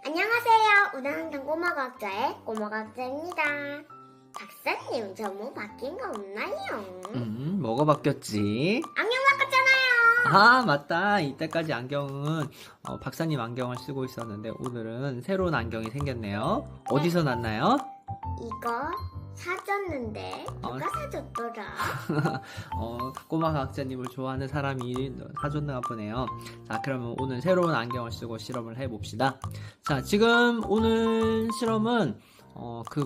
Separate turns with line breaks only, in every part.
안녕하세요. 우당탕 꼬마과학자의 꼬마과학자입니다. 박사님, 저 뭐 바뀐 거 없나요?
뭐가 바뀌었지?
안경 바꿨잖아요.
아, 맞다. 이때까지 안경은 박사님 안경을 쓰고 있었는데 오늘은 새로운 안경이 생겼네요. 어디서 났나요?
이거 사줬는데 누가 사줬더라?
꼬마 과학자님을 좋아하는 사람이 사줬나 보네요. 자, 그러면 오늘 새로운 안경을 쓰고 실험을 해봅시다. 자, 지금 오늘 실험은 그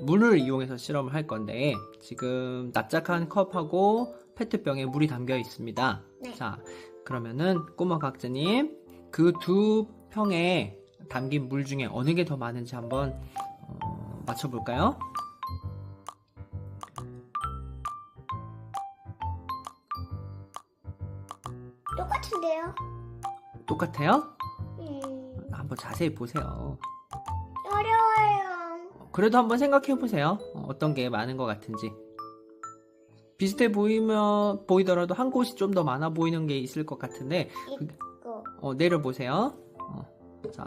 물을 이용해서 실험을 할 건데 지금 납작한 컵하고 페트병에 물이 담겨 있습니다.
네.
자, 그러면은 꼬마 과학자님 그 두 병에 담긴 물 중에 어느 게 더 많은지 한번 맞춰볼까요?
똑같은데요?
똑같아요? 한번 자세히 보세요.
어려워요.
그래도 한번 생각해 보세요. 어떤 게 많은 것 같은지. 비슷해 보이더라도 한 곳이 좀 더 많아 보이는 게 있을 것 같은데,
이거.
내려보세요. 자,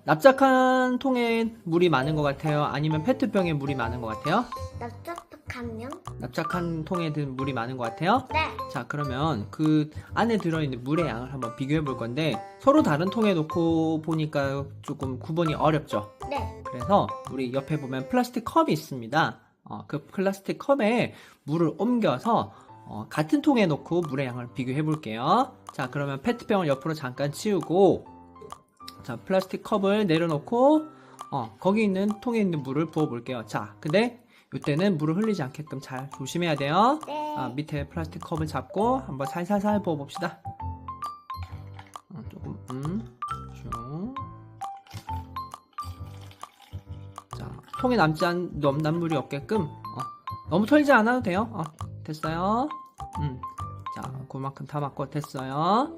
납작한 통에 물이 많은 것 같아요? 아니면 페트병에 물이 많은 것 같아요?
납작한 명?
납작한 통에 든 물이 많은 것 같아요?
네.
자, 그러면 그 안에 들어있는 물의 양을 한번 비교해 볼 건데, 서로 다른 통에 놓고 보니까 조금 구분이 어렵죠?
네.
그래서 우리 옆에 보면 플라스틱 컵이 있습니다. 그 플라스틱 컵에 물을 옮겨서 같은 통에 놓고 물의 양을 비교해 볼게요. 자, 그러면 페트병을 옆으로 잠깐 치우고, 자, 플라스틱 컵을 내려놓고 거기 있는 통에 있는 물을 부어 볼게요. 자, 근데 이때는 물을 흘리지 않게끔 잘 조심해야 돼요.
네.
밑에 플라스틱 컵을 잡고 한번 살살살 부어 봅시다. 조금 쭉. 자, 통에 남는 물이 없게끔 너무 털지 않아도 돼요. 됐어요. 자, 그만큼 다 맞고 됐어요.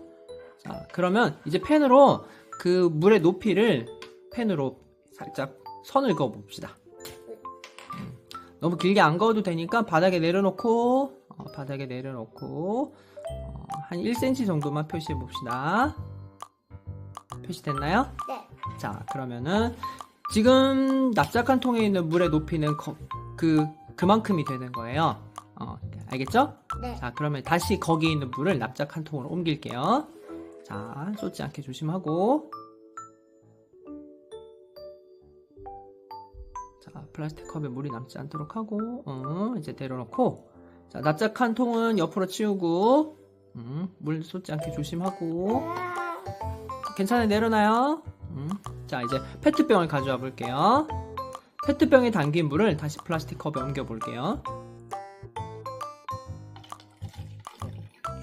자, 그러면 이제 펜으로 그 물의 높이를 펜으로 살짝 선을 그어 봅시다. 너무 길게 안 그어도 되니까 바닥에 내려놓고 한 1cm 정도만 표시해 봅시다. 표시됐나요?
네.
자, 그러면은 지금 납작한 통에 있는 물의 높이는 그만큼이 되는 거예요. 알겠죠?
네.
자, 그러면 다시 거기에 있는 물을 납작한 통으로 옮길게요. 자, 쏟지 않게 조심하고. 자, 플라스틱 컵에 물이 남지 않도록 하고, 이제 내려놓고. 자, 납작한 통은 옆으로 치우고, 물 쏟지 않게 조심하고. 괜찮아요? 내려놔요. 자, 이제 페트병을 가져와 볼게요. 페트병에 담긴 물을 다시 플라스틱 컵에 옮겨 볼게요.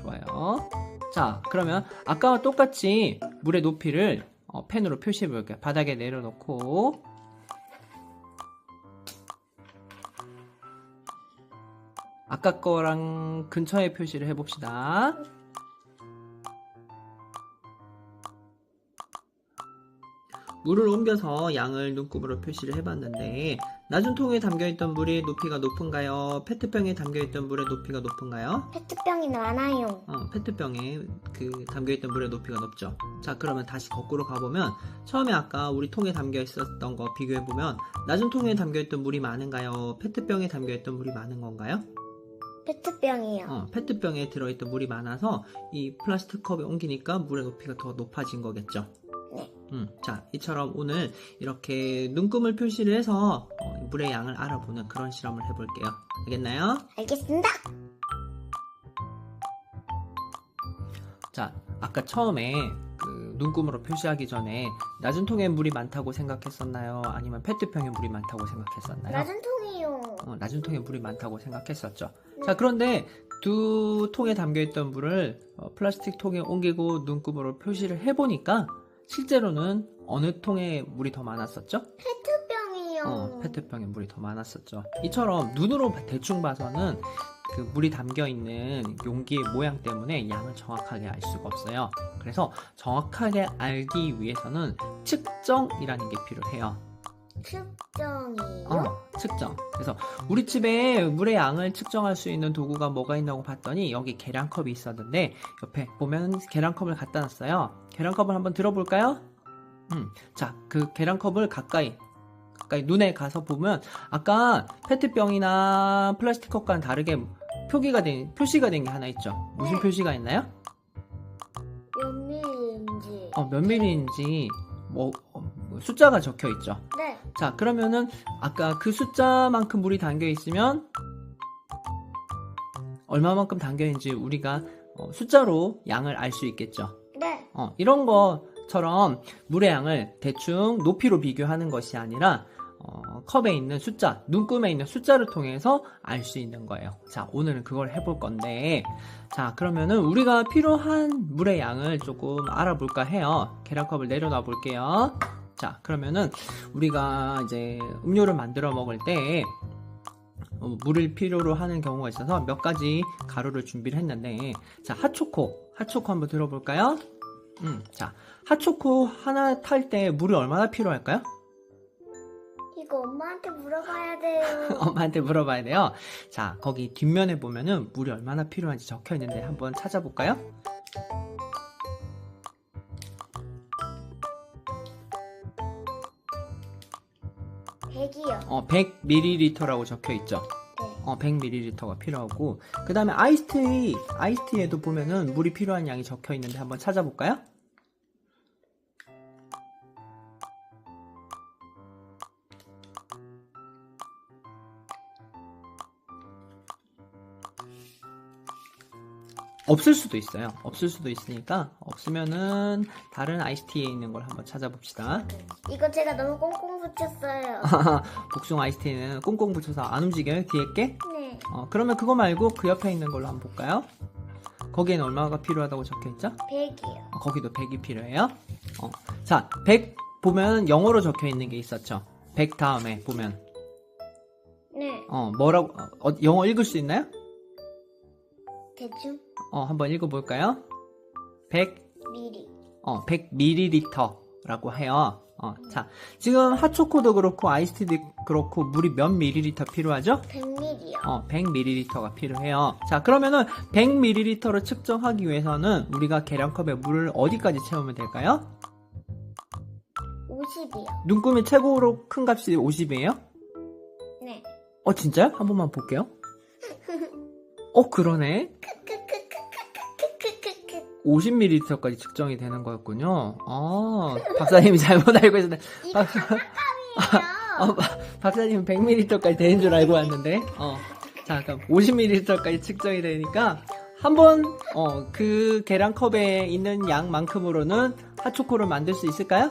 좋아요. 자, 그러면 아까와 똑같이 물의 높이를 펜으로 표시해 볼게요. 바닥에 내려놓고 아까 거랑 근처에 표시를 해봅시다. 물을 옮겨서 양을 눈곱으로 표시를 해봤는데 낮은 통에 담겨있던 물의 높이가 높은가요? 페트병에 담겨있던 물의 높이가 높은가요?
페트병이 많아요.
페트병에 담겨있던 물의 높이가 높죠. 자, 그러면 다시 거꾸로 가보면 처음에 아까 우리 통에 담겨있었던 거 비교해보면 낮은 통에 담겨있던 물이 많은가요? 페트병에 담겨있던 물이 많은 건가요?
페트병이요.
페트병에 들어있던 물이 많아서 이 플라스틱 컵에 옮기니까 물의 높이가 더 높아진 거겠죠.
네.
자, 이처럼 오늘 이렇게 눈금을 표시를 해서 물의 양을 알아보는 그런 실험을 해볼게요. 알겠나요?
알겠습니다.
자, 아까 처음에 그 눈금으로 표시하기 전에 낮은 통에 물이 많다고 생각했었나요? 아니면 페트병에 물이 많다고 생각했었나요?
낮은 통이요.
낮은 통에 물이 많다고 생각했었죠. 자, 그런데 두 통에 담겨있던 물을 플라스틱 통에 옮기고 눈금으로 표시를 해보니까 실제로는 어느 통에 물이 더 많았었죠?
페트병이요.
페트병에 물이 더 많았었죠. 이처럼 눈으로 대충 봐서는 그 물이 담겨있는 용기의 모양 때문에 양을 정확하게 알 수가 없어요. 그래서 정확하게 알기 위해서는 측정이라는 게 필요해요.
측정이요?
측정. 그래서 우리 집에 물의 양을 측정할 수 있는 도구가 뭐가 있나고 봤더니 여기 계량컵이 있었는데 옆에 보면 계량컵을 갖다 놨어요. 계량컵을 한번 들어볼까요? 자, 그 계량컵을 가까이 눈에 가서 보면 아까 페트병이나 플라스틱 컵과는 다르게 표시가 된 게 하나 있죠. 무슨
네.
표시가 있나요?
몇 밀인지.
몇 밀리인지 숫자가 적혀 있죠.
네.
자, 그러면은 아까 그 숫자만큼 물이 담겨 있으면 얼마만큼 담겨 있는지 우리가 숫자로 양을 알 수 있겠죠.
네.
이런 것처럼 물의 양을 대충 높이로 비교하는 것이 아니라 컵에 있는 숫자, 눈금에 있는 숫자를 통해서 알 수 있는 거예요. 자, 오늘은 그걸 해볼 건데, 자, 그러면은 우리가 필요한 물의 양을 조금 알아볼까 해요. 계량컵을 내려놔 볼게요. 자, 그러면은 우리가 이제 음료를 만들어 먹을 때 물을 필요로 하는 경우가 있어서 몇 가지 가루를 준비를 했는데, 자, 핫초코 한번 들어볼까요? 자, 핫초코 하나 탈 때 물이 얼마나 필요할까요?
이거 엄마한테 물어봐야 돼요.
엄마한테 물어봐야 돼요. 자, 거기 뒷면에 보면은 물이 얼마나 필요한지 적혀 있는데 한번 찾아볼까요?
백이요.
100ml라고 적혀 있죠.
네.
100ml가 필요하고, 그 다음에 아이스티에도 보면은 물이 필요한 양이 적혀 있는데 한번 찾아볼까요? 없을 수도 있어요. 없을 수도 있으니까 없으면은 다른 아이스티에 있는 걸 한번 찾아봅시다.
이거 제가 너무 꽁꽁 붙였어요.
복숭아 아이스티는 꽁꽁 붙여서 안 움직여요, 뒤에 게?
네.
그러면 그거 말고 그 옆에 있는 걸로 한번 볼까요? 거기에는 얼마가 필요하다고 적혀있죠?
100이요.
거기도 100이 필요해요. 자, 100 보면 영어로 적혀있는 게 있었죠. 100 다음에 보면
네.
뭐라고 영어 읽을 수 있나요?
대충
한번 읽어볼까요? 100
미리.
100ml라고 해요. 자, 지금 핫초코도 그렇고 아이스티도 그렇고 물이 몇 ml 필요하죠?
100ml요.
100ml가 필요해요. 자, 그러면은 100ml를 측정하기 위해서는 우리가 계량컵에 물을 어디까지 채우면 될까요?
50이요.
눈금이 최고로 큰 값이 50이에요?
네.
진짜요? 한 번만 볼게요. 그러네. 50ml까지 측정이 되는 거였군요. 박사님이 잘못 알고 있었네.
이거 장난감이에요.
박사님은 100ml까지 되는 줄 알고 왔는데. 자, 그럼 50ml까지 측정이 되니까 한번 그 계량컵에 있는 양만큼으로는 핫초코를 만들 수 있을까요?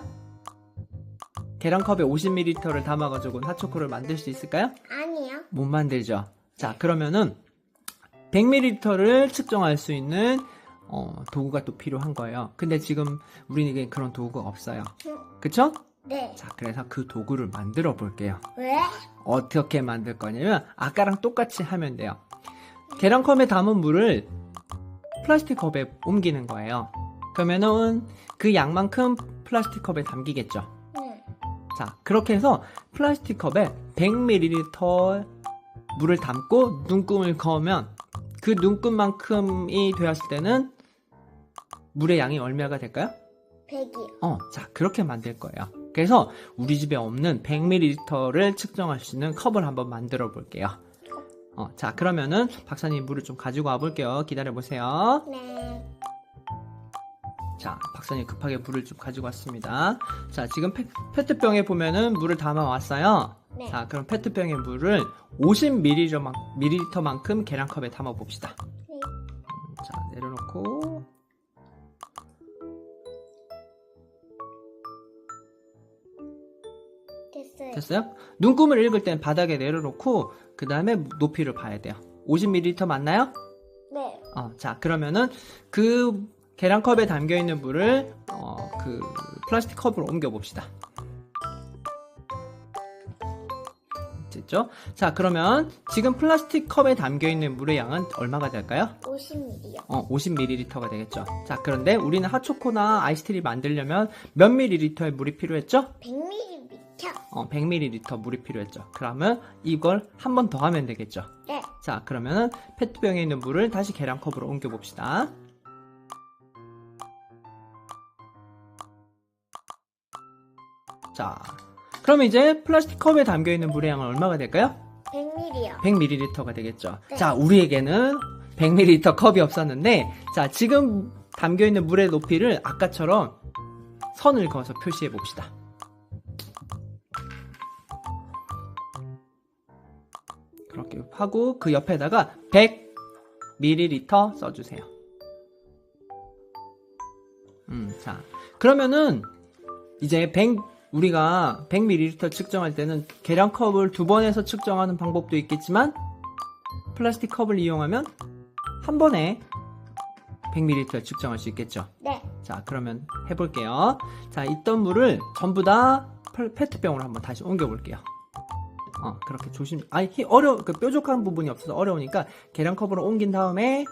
계량컵에 50ml를 담아가지고 핫초코를 만들 수 있을까요?
아니요.
못 만들죠. 자, 그러면은 100ml를 측정할 수 있는 도구가 또 필요한 거예요. 근데 지금 우리에게 그런 도구가 없어요. 그쵸?
네.
자, 그래서 그 도구를 만들어 볼게요.
왜?
어떻게 만들 거냐면 아까랑 똑같이 하면 돼요. 계량컵에 담은 물을 플라스틱 컵에 옮기는 거예요. 그러면은 그 양만큼 플라스틱 컵에 담기겠죠.
네.
자, 그렇게 해서 플라스틱 컵에 100ml 물을 담고 눈금을 그으면 그 눈금만큼이 되었을 때는 물의 양이 얼마가 될까요?
100이요.
자, 그렇게 만들 거예요. 그래서 우리 집에 없는 100ml를 측정할 수 있는 컵을 한번 만들어 볼게요. 자, 그러면은 박사님 물을 좀 가지고 와 볼게요. 기다려 보세요.
네.
자, 박사님 급하게 물을 좀 가지고 왔습니다. 자, 지금 페트병에 보면은 물을 담아 왔어요.
네.
자, 그럼 페트병에 물을 50ml만큼 계량컵에 담아 봅시다.
네.
자, 내려놓고
됐어요.
됐어요? 눈금을 읽을 땐 바닥에 내려놓고 그 다음에 높이를 봐야 돼요. 50ml 맞나요?
네.
자, 그러면은 그 계량컵에 담겨있는 물을 그 플라스틱 컵으로 옮겨 봅시다. 됐죠? 자, 그러면 지금 플라스틱 컵에 담겨있는 물의 양은 얼마가 될까요?
50ml요.
50ml가 되겠죠. 자, 그런데 우리는 핫초코나 아이스티를 만들려면 몇 ml의 물이 필요했죠?
100ml.
100ml 물이 필요했죠. 그러면 이걸 한 번 더 하면 되겠죠.
네.
자, 그러면은 페트병에 있는 물을 다시 계량컵으로 옮겨 봅시다. 자, 그러면 이제 플라스틱 컵에 담겨있는 물의 양은 얼마가 될까요?
100ml요.
100ml가 되겠죠.
네.
자, 우리에게는 100ml 컵이 없었는데, 자, 지금 담겨있는 물의 높이를 아까처럼 선을 그어서 표시해 봅시다. 그렇게 하고 그 옆에다가 100ml 써주세요. 자, 그러면은 이제 우리가 100ml 측정할 때는 계량컵을 2번 해서 측정하는 방법도 있겠지만 플라스틱 컵을 이용하면 한 번에 100ml 측정할 수 있겠죠.
네.
자, 그러면 해볼게요. 자, 있던 물을 전부 다 페트병으로 한번 다시 옮겨볼게요. 그렇게 그 뾰족한 부분이 없어서 어려우니까 계량컵으로 옮긴 다음에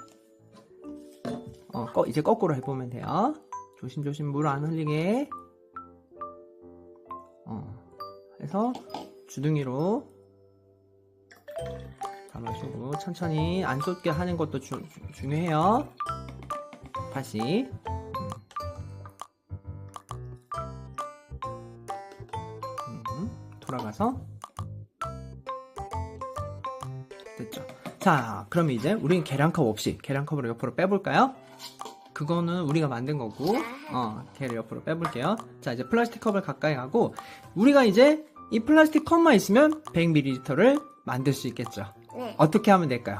이제 거꾸로 해보면 돼요. 조심조심 물 안 흘리게 해서 주둥이로 담아주고 천천히 안 쏟게 하는 것도 중요해요. 다시 돌아가서 됐죠. 자, 그럼 이제 우리는 계량컵 없이 계량컵으로 옆으로 빼볼까요? 그거는 우리가 만든 거고 걔를 옆으로 빼볼게요. 자, 이제 플라스틱 컵을 가까이 하고 우리가 이제 이 플라스틱 컵만 있으면 100ml를 만들 수 있겠죠.
네.
어떻게 하면 될까요?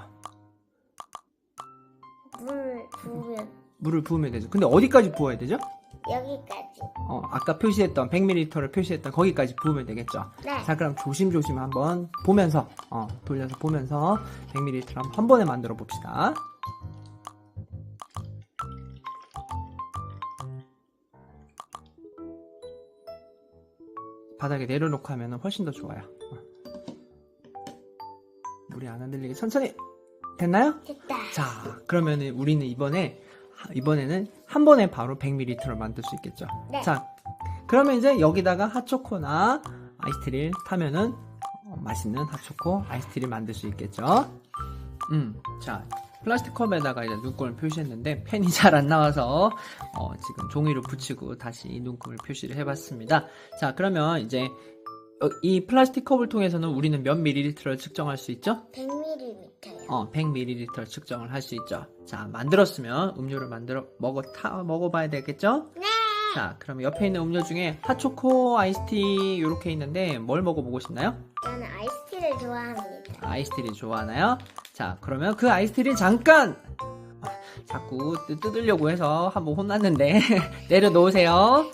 물을 부으면 되죠. 근데 어디까지 부어야 되죠?
여기까지.
아까 표시했던 100ml를 표시했던 거기까지 부으면 되겠죠.
네.
자, 그럼 조심조심 한번 보면서 돌려서 보면서 100ml를 한 번에 만들어 봅시다. 바닥에 내려놓고 하면 훨씬 더 좋아요. 물이 안 흔들리게 천천히. 됐나요?
됐다.
자, 그러면 우리는 이번에는 한 번에 바로 100ml를 만들 수 있겠죠.
네.
자, 그러면 이제 여기다가 핫초코나 아이스티를 타면은 맛있는 핫초코 아이스티를 만들 수 있겠죠. 자, 플라스틱 컵에다가 이제 눈금을 표시했는데 펜이 잘 안 나와서 지금 종이로 붙이고 다시 눈금을 표시를 해봤습니다. 자, 그러면 이제 이 플라스틱 컵을 통해서는 우리는 몇 ml를 측정할 수 있죠?
100ml요.
100ml 측정을 할 수 있죠. 자, 만들었으면 음료를 먹어봐야 되겠죠?
네.
자, 그럼 옆에 있는 음료 중에 핫초코 아이스티 이렇게 있는데 뭘 먹어보고 싶나요?
저는 아이스티를 좋아합니다.
아이스티를 좋아하나요? 자, 그러면 그 아이스티를 잠깐 자꾸 뜯으려고 해서 한번 혼났는데 내려놓으세요.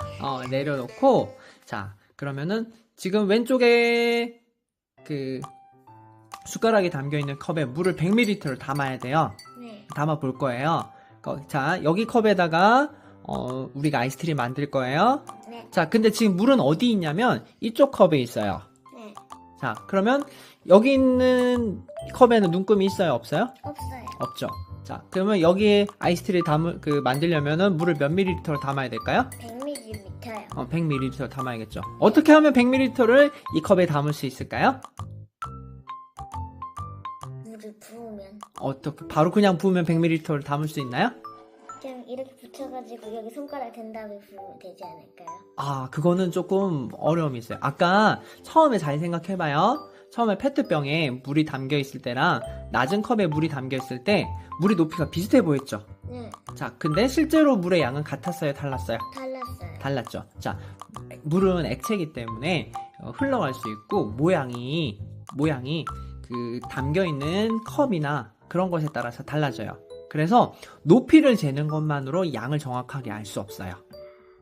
내려놓고 자, 그러면은 지금 왼쪽에 그 숟가락이 담겨있는 컵에 물을 100ml를 담아야 돼요.
네.
담아 볼 거예요. 자, 여기 컵에다가 우리가 아이스티를 만들 거예요.
네.
자, 근데 지금 물은 어디 있냐면 이쪽 컵에 있어요.
네.
자, 그러면 여기 있는 컵에는 눈금이 있어요? 없어요?
없어요.
없죠. 자, 그러면 여기에 아이스티를 만들려면은 물을 몇 ml를 담아야 될까요?
100ml요.
100ml 담아야겠죠. 어떻게 하면 100ml를 이 컵에 담을 수 있을까요?
물을 부으면.
어떻게, 바로 그냥 부으면 100ml를 담을 수 있나요?
그냥 이렇게 붙여가지고 여기 손가락 댄 다음에 부으면 되지 않을까요?
그거는 조금 어려움이 있어요. 아까 처음에 잘 생각해봐요. 처음에 페트병에 물이 담겨있을 때랑 낮은 컵에 물이 담겨있을 때 물의 높이가 비슷해 보였죠?
네.
자, 근데 실제로 물의 양은 같았어요? 달랐어요?
달랐어요.
달랐죠. 자, 물은 액체이기 때문에 흘러갈 수 있고 모양이 그 담겨있는 컵이나 그런 것에 따라서 달라져요. 그래서 높이를 재는 것만으로 양을 정확하게 알 수 없어요.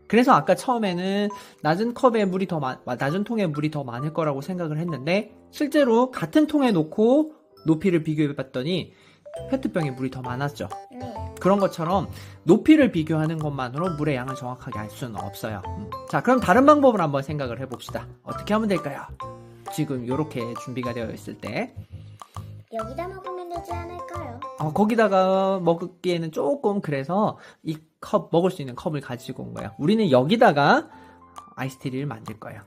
그래서 아까 처음에는 낮은 통에 물이 더 많을 거라고 생각을 했는데 실제로 같은 통에 놓고 높이를 비교해 봤더니 페트병에 물이 더 많았죠.
네.
그런 것처럼 높이를 비교하는 것만으로 물의 양을 정확하게 알 수는 없어요. 자, 그럼 다른 방법을 한번 생각을 해봅시다. 어떻게 하면 될까요? 지금 이렇게 준비가 되어 있을 때
여기다 먹으면 되지 않을까요?
거기다가 먹기에는 조금 그래서 이 컵, 먹을 수 있는 컵을 가지고 온 거예요. 우리는 여기다가 아이스티를 만들 거예요.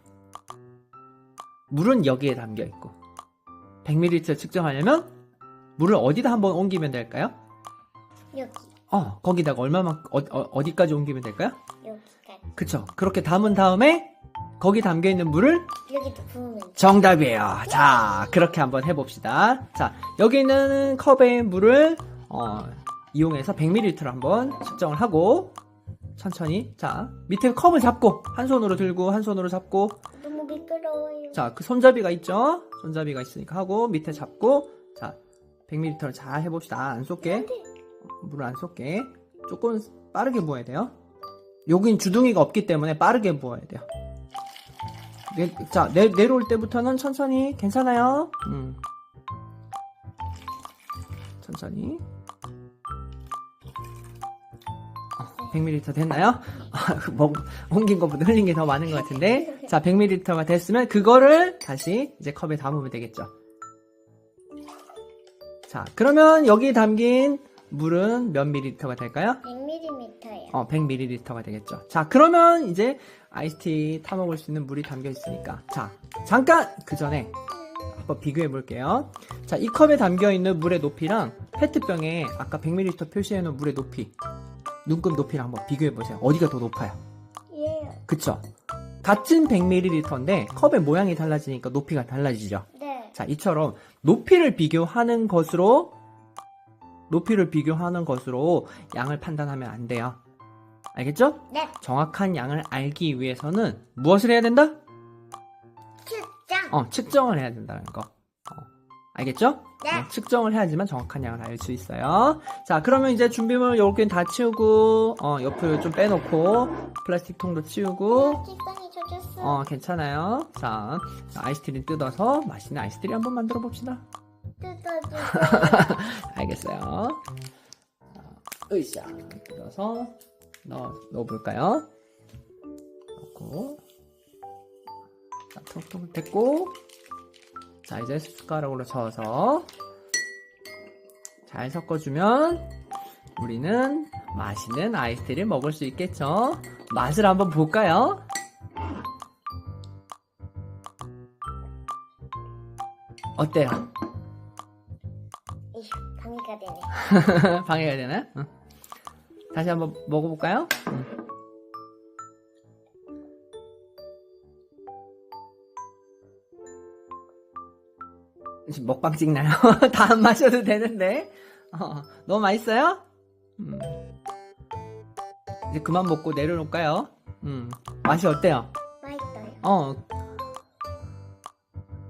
물은 여기에 담겨 있고 100ml 측정하려면 물을 어디다 한번 옮기면 될까요?
여기.
거기다가 어디까지 옮기면 될까요?
여기까지.
그쵸. 그렇게 담은 다음에 거기 담겨있는 물을
여기도 부으면 돼.
정답이에요. 자, 그렇게 한번 해봅시다. 자, 여기 있는 컵에 물을 이용해서 100ml를 한번 측정을 하고 천천히, 자, 밑에 컵을 잡고 한 손으로 들고 한 손으로 잡고,
너무 미끄러워요.
자, 그 손잡이가 있죠? 손잡이가 있으니까 하고 밑에 잡고, 자, 100ml를 잘 해봅시다. 안 쏟게, 물을 안 쏟게 조금 빠르게 부어야 돼요. 여긴 주둥이가 없기 때문에 빠르게 부어야 돼요. 자, 내려올 때부터는 천천히, 괜찮아요? 천천히. 100ml 됐나요? 옮긴 것보다 흘린 게 더 많은 것 같은데. 자, 100ml가 됐으면 그거를 다시 이제 컵에 담으면 되겠죠. 자, 그러면 여기 담긴 물은 몇 ml가 될까요?
100ml요.
100ml가 되겠죠. 자, 그러면 이제 아이스티 타먹을 수 있는 물이 담겨 있으니까. 자, 잠깐 그 전에 한번 비교해 볼게요. 자, 이 컵에 담겨 있는 물의 높이랑 페트병에 아까 100ml 표시해 놓은 물의 높이, 눈금 높이랑 한번 비교해 보세요. 어디가 더 높아요?
예.
그쵸? 같은 100ml인데 컵의 모양이 달라지니까 높이가 달라지죠.
네.
자, 이처럼 높이를 비교하는 것으로 양을 판단하면 안 돼요. 알겠죠?
네.
정확한 양을 알기 위해서는 무엇을 해야 된다?
측정.
측정을 해야 된다는 거. 알겠죠?
네.
측정을 해야지만 정확한 양을 알 수 있어요. 자, 그러면 이제 준비물 요렇게 다 치우고, 옆을 좀 빼놓고, 플라스틱 통도 치우고,
기빵이 젖었어.
괜찮아요. 자, 아이스티를 뜯어서 맛있는 아이스티를 한번 만들어 봅시다.
뜯어주세요.
알겠어요. 자, 으쌰. 뜯어서 넣어볼까요? 넣고, 자, 톡톡 됐고, 자, 이제 숟가락으로 저어서 잘 섞어주면 우리는 맛있는 아이스티를 먹을 수 있겠죠? 맛을 한번 볼까요? 어때요?
에휴, 방해가 되네.
방해가 되나요? 응. 다시 한번 먹어볼까요? 지금 먹방 찍나요? 다 안 마셔도 되는데. 너무 맛있어요? 이제 그만 먹고 내려놓을까요? 맛이 어때요?
맛있어요.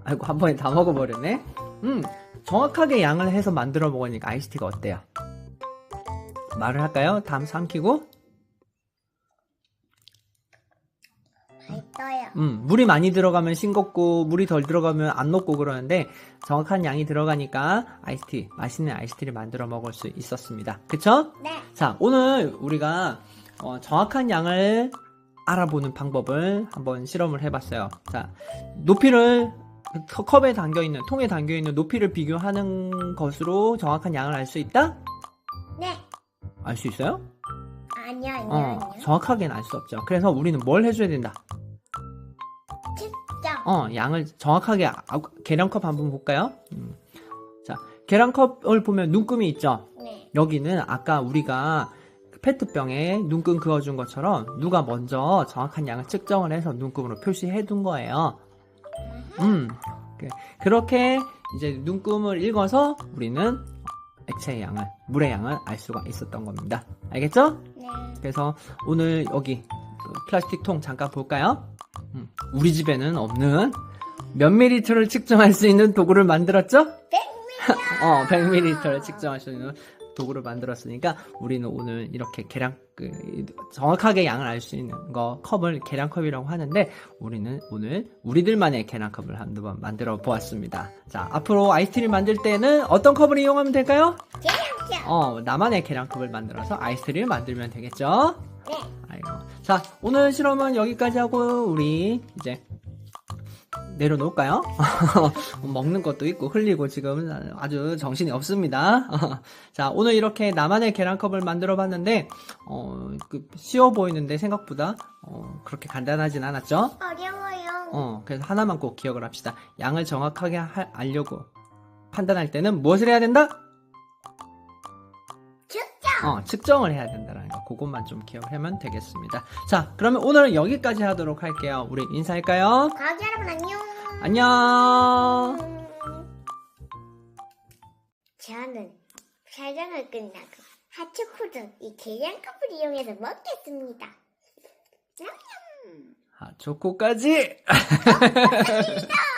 아이고, 한 번에 다 먹어버렸네. 정확하게 양을 해서 만들어 먹으니까 아이스티가 어때요? 말을 할까요? 다음 삼키고.
맛있어요.
물이 많이 들어가면 싱겁고 물이 덜 들어가면 안 녹고 그러는데 정확한 양이 들어가니까 아이스티, 맛있는 아이스티를 만들어 먹을 수 있었습니다. 그쵸?
네.
자, 오늘 우리가 정확한 양을 알아보는 방법을 한번 실험을 해봤어요. 자, 높이를 컵에 담겨있는, 통에 담겨있는 높이를 비교하는 것으로 정확한 양을 알 수 있다?
네.
알 수 있어요?
아니요.
정확하게는 알 수 없죠. 그래서 우리는 뭘 해줘야 된다?
측정.
양을 정확하게, 계량컵 한번 볼까요? 자, 계량컵을 보면 눈금이 있죠?
네.
여기는 아까 우리가 페트병에 눈금 그어준 것처럼 누가 먼저 정확한 양을 측정을 해서 눈금으로 표시해 둔 거예요. 그렇게 이제 눈금을 읽어서 우리는 액체의 양을, 물의 양을 알 수가 있었던 겁니다. 알겠죠?
네.
그래서 오늘 여기 플라스틱 통 잠깐 볼까요? 우리 집에는 없는 몇 밀리리터를 측정할 수 있는 도구를 만들었죠?
100ml.
100ml를 측정할 수 있는 도구를 만들었으니까 우리는 오늘 이렇게 정확하게 양을 알 수 있는 거, 컵을 계량컵이라고 하는데 우리는 오늘 우리들만의 계량컵을 한번 만들어 보았습니다. 자, 앞으로 아이스티를 만들 때는 어떤 컵을 이용하면 될까요?
계량컵.
나만의 계량컵을 만들어서 아이스티를 만들면 되겠죠?
네.
아이고. 자, 오늘 실험은 여기까지 하고 우리 이제 내려놓을까요? 먹는 것도 있고 흘리고 지금 아주 정신이 없습니다. 자, 오늘 이렇게 나만의 계량컵을 만들어 봤는데 쉬워 보이는데 생각보다 그렇게 간단하진 않았죠?
어려워요.
그래서 하나만 꼭 기억을 합시다. 양을 정확하게 알려고 판단할 때는 무엇을 해야 된다?
측정.
측정을 해야 된다는 거. 그것만 좀 기억하면 되겠습니다. 자, 그러면 오늘은 여기까지 하도록 할게요. 우리 인사할까요?
과학자 여러분 안녕.
안녕.
저는 촬영을 끝나고 하초코도 이 계량컵을 이용해서 먹겠습니다. 냠냠.
초코까지.
감사합니다.